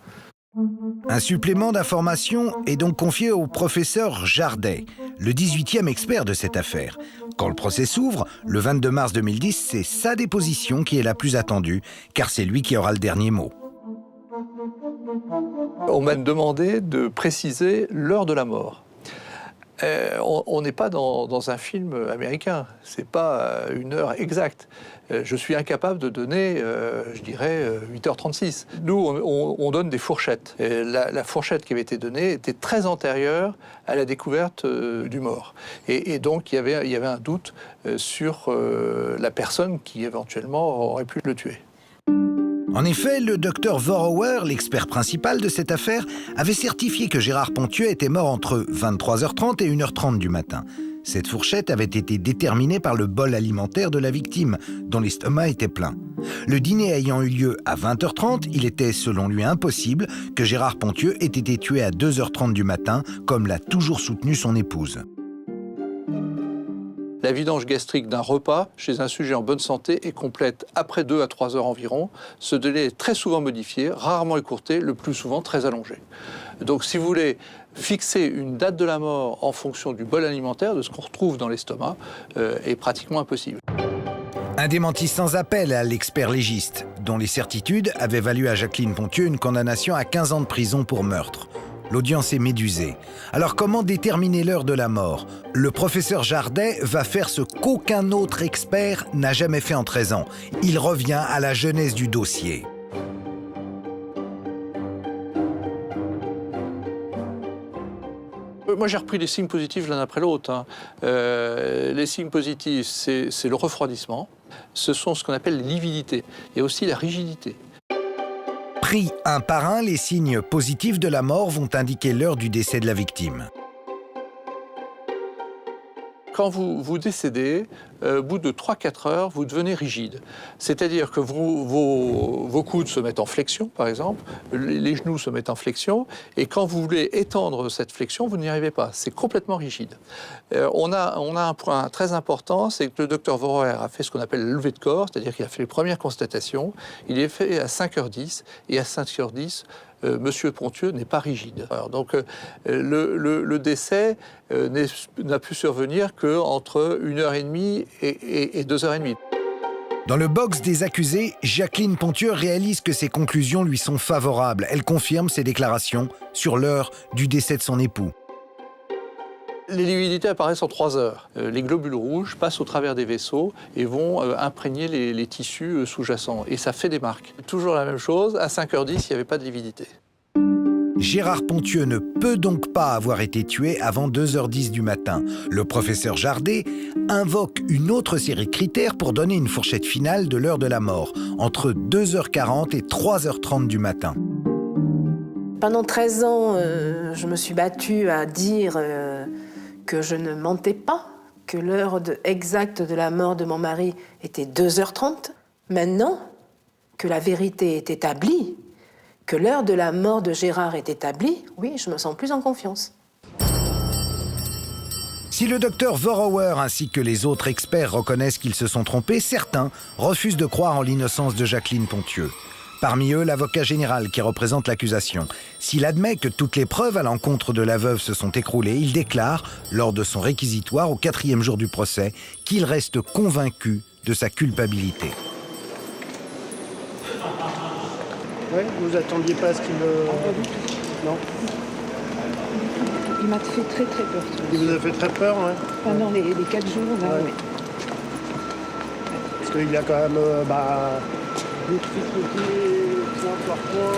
Un supplément d'information est donc confié au professeur Jardet, le 18e expert de cette affaire. Quand le procès s'ouvre, le 22 mars 2010, c'est sa déposition qui est la plus attendue, car c'est lui qui aura le dernier mot. On m'a demandé de préciser l'heure de la mort. On n'est pas dans un film américain, c'est pas une heure exacte. Je suis incapable de donner, je dirais, 8h36. Nous, on donne des fourchettes. Et la fourchette qui avait été donnée était très antérieure à la découverte du mort. Et donc, il y avait un doute sur la personne qui éventuellement aurait pu le tuer. En effet, le docteur Forouer, l'expert principal de cette affaire, avait certifié que Gérard Pontieux était mort entre 23h30 et 1h30 du matin. Cette fourchette avait été déterminée par le bol alimentaire de la victime, dont l'estomac était plein. Le dîner ayant eu lieu à 20h30, il était selon lui impossible que Gérard Ponthieu ait été tué à 2h30 du matin, comme l'a toujours soutenu son épouse. La vidange gastrique d'un repas chez un sujet en bonne santé est complète après 2 à 3 heures environ. Ce délai est très souvent modifié, rarement écourté, le plus souvent très allongé. Donc si vous voulez fixer une date de la mort en fonction du bol alimentaire, de ce qu'on retrouve dans l'estomac, est pratiquement impossible. Un démenti sans appel à l'expert légiste, dont les certitudes avaient valu à Jacqueline Ponthieu une condamnation à 15 ans de prison pour meurtre. L'audience est médusée. Alors comment déterminer l'heure de la mort? Le professeur Jardet va faire ce qu'aucun autre expert n'a jamais fait en 13 ans. Il revient à la genèse du dossier. Moi, j'ai repris les signes positifs l'un après l'autre. Les signes positifs, c'est le refroidissement. Ce sont ce qu'on appelle les lividités. Il y a aussi la rigidité. Pris un par un, les signes positifs de la mort vont indiquer l'heure du décès de la victime. Quand vous décédez, au bout de 3-4 heures, vous devenez rigide. C'est-à-dire que vos coudes se mettent en flexion, par exemple, les genoux se mettent en flexion, et quand vous voulez étendre cette flexion, vous n'y arrivez pas. C'est complètement rigide. On a un point très important, c'est que le docteur Vorer a fait ce qu'on appelle le lever de corps, c'est-à-dire qu'il a fait les premières constatations. Il est fait à 5h10, et à 5h10, Monsieur Ponthieu n'est pas rigide. Alors, donc le décès n'a pu survenir qu'entre 1h30 et 2h30. Dans le box des accusés, Jacqueline Ponthieu réalise que ses conclusions lui sont favorables. Elle confirme ses déclarations sur l'heure du décès de son époux. Les lividités apparaissent en 3 heures. Les globules rouges passent au travers des vaisseaux et vont imprégner les tissus sous-jacents. Et ça fait des marques. Toujours la même chose, à 5h10, il n'y avait pas de lividité. Gérard Ponthieu ne peut donc pas avoir été tué avant 2h10 du matin. Le professeur Jardet invoque une autre série de critères pour donner une fourchette finale de l'heure de la mort, entre 2h40 et 3h30 du matin. Pendant 13 ans, je me suis battue à dire que je ne mentais pas, que l'heure exacte de la mort de mon mari était 2h30. Maintenant que la vérité est établie, que l'heure de la mort de Gérard est établie, oui, je me sens plus en confiance. Si le docteur Vorauer ainsi que les autres experts reconnaissent qu'ils se sont trompés, certains refusent de croire en l'innocence de Jacqueline Ponthieu. Parmi eux, l'avocat général qui représente l'accusation. S'il admet que toutes les preuves à l'encontre de la veuve se sont écroulées, il déclare, lors de son réquisitoire au 4e jour du procès, qu'il reste convaincu de sa culpabilité. Oui, vous attendiez pas à ce qu'il me... Non. Il m'a fait très très peur. Il vous a fait très peur, ouais. Pendant les 4 jours, là, Ouais. oui. Parce qu'il y a quand même des trucs point par point.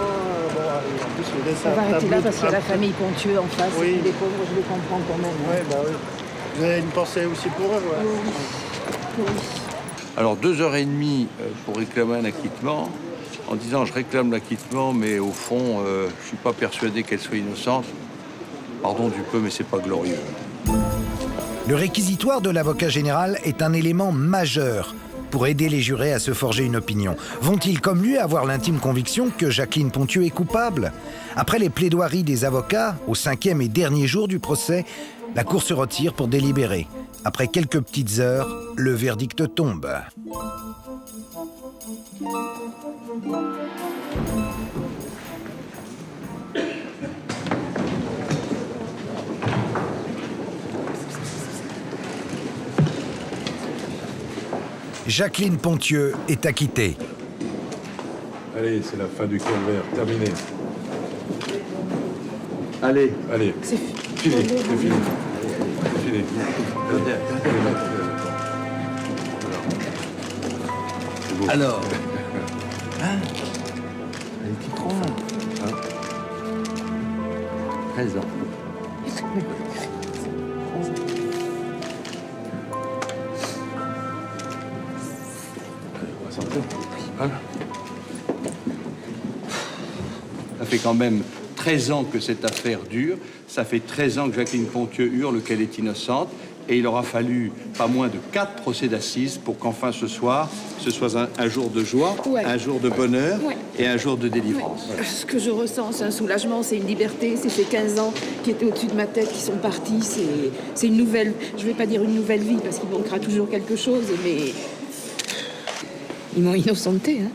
Bon, et en plus, le dessin. On va arrêter là parce qu'il y a la famille Ponthieu en face. Oui. Et puis les pauvres, je les comprends quand même. Oui, bah oui. Vous avez une pensée aussi pour eux, ouais. Oui. Alors 2h30 pour réclamer un acquittement, en disant je réclame l'acquittement, mais au fond, je ne suis pas persuadé qu'elle soit innocente. Pardon du peu, mais c'est pas glorieux. Le réquisitoire de l'avocat général est un élément majeur pour aider les jurés à se forger une opinion. Vont-ils, comme lui, avoir l'intime conviction que Jacqueline Ponthieu est coupable? Après les plaidoiries des avocats, au 5e et dernier jour du procès, la cour se retire pour délibérer. Après quelques petites heures, le verdict tombe. Jacqueline Ponthieu est acquittée. Allez, c'est la fin du calvaire, terminé. Allez. Allez, C'est fini, c'est fini. C'est fini. Alors, hein? Allez, tu crois, hein? 13 ans. Voilà. Ça fait quand même 13 ans que cette affaire dure. Ça fait 13 ans que Jacqueline Ponthieu hurle qu'elle est innocente. Et il aura fallu pas moins de 4 procès d'assises pour qu'enfin ce soir, ce soit un jour de joie, un jour de bonheur et un jour de délivrance. Ce que je ressens, c'est un soulagement, c'est une liberté. C'est ces 15 ans qui étaient au-dessus de ma tête, qui sont partis. C'est une nouvelle, je ne vais pas dire une nouvelle vie, parce qu'il manquera toujours quelque chose, mais ils m'ont innocenté. Hein.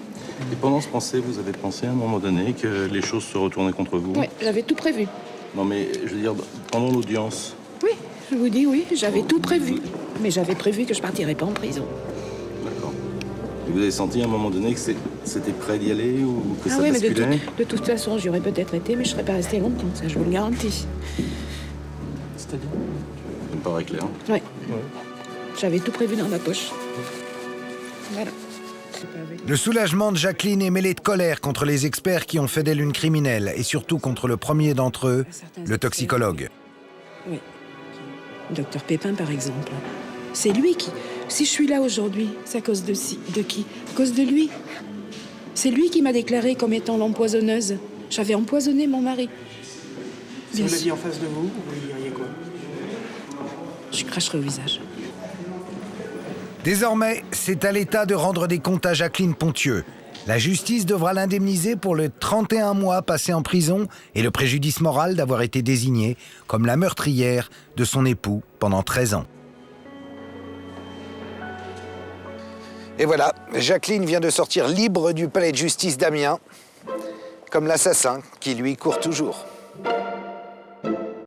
Et pendant ce procès, vous avez pensé à un moment donné que les choses se retournaient contre vous? Oui, j'avais tout prévu. Non mais, je veux dire, pendant l'audience... Oui, je vous dis oui, j'avais tout prévu. Mais j'avais prévu que je partirais pas en prison. D'accord. Et vous avez senti à un moment donné que c'était prêt d'y aller ou que ça oui, basculait? mais de toute façon, j'y aurais peut-être été, mais je serais pas restée longtemps, ça je vous le garantis. C'est-à-dire? Ça me paraît clair. Oui. J'avais tout prévu dans ma poche. Voilà. Le soulagement de Jacqueline est mêlé de colère contre les experts qui ont fait d'elle une criminelle et surtout contre le premier d'entre eux, le toxicologue. Oui. Docteur Pépin, par exemple. C'est lui qui... Si je suis là aujourd'hui, c'est à cause de qui? À cause de lui. C'est lui qui m'a déclarée comme étant l'empoisonneuse. J'avais empoisonné mon mari. Si vous l'aviez en face de vous, vous lui diriez quoi? Je cracherai au visage. Désormais, c'est à l'État de rendre des comptes à Jacqueline Pontieux. La justice devra l'indemniser pour les 31 mois passés en prison et le préjudice moral d'avoir été désignée comme la meurtrière de son époux pendant 13 ans. Et voilà, Jacqueline vient de sortir libre du palais de justice d'Amiens, comme l'assassin qui lui court toujours.